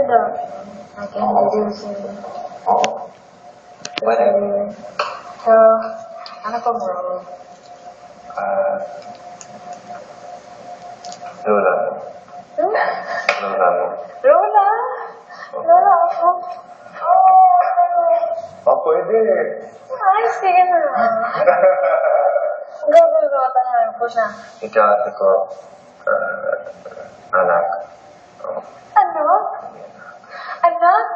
I can introduce you. Whatever. So, ano pong role? Lola. Lola? Lola mo. Lola? Lola ako? Oh, pwede. Ay, sige na. Gagagawa tayo po siya. Ikaw at ako, anak. Ano? Anak?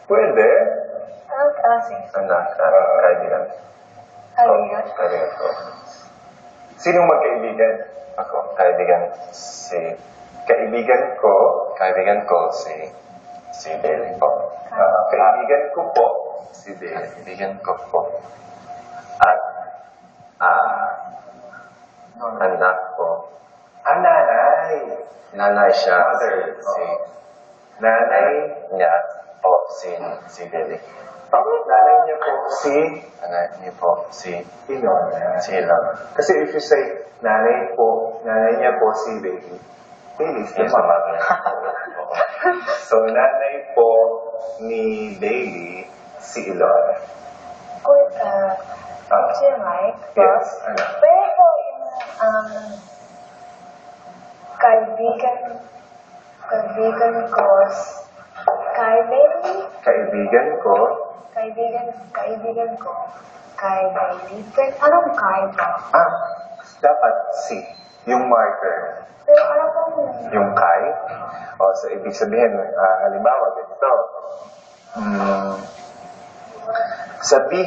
Pwede. Sige. Anak, kaibigan. Kaibigan? Kaibigan ko. Sinong magkaibigan? Ako, kaibigan Kaibigan ko, si Dele po. Kaibigan ko po, si Dele. Kaibigan ko po. At, anak ko. Nanay. Nanay siya. Nanay. Niya po, si Dele. Nanay niya po Nanay niya po, si Ilona. Ilona. Kasi if you say, nanay niya po si Bailey. Bailey, Yes, mother. So, nanay po ni Bailey, si Ilona. Sir Mike? Yes, ano? Pero po yung, kaibigan ko, kay Bailey? Kaibigan ko, Kaibigan ko, kay Bailey. Pero anong kay ba? dapat si, yung marker. Pero ano pong Yung kay. So, ibig sabihin, halimbawa, ganito. Sabihin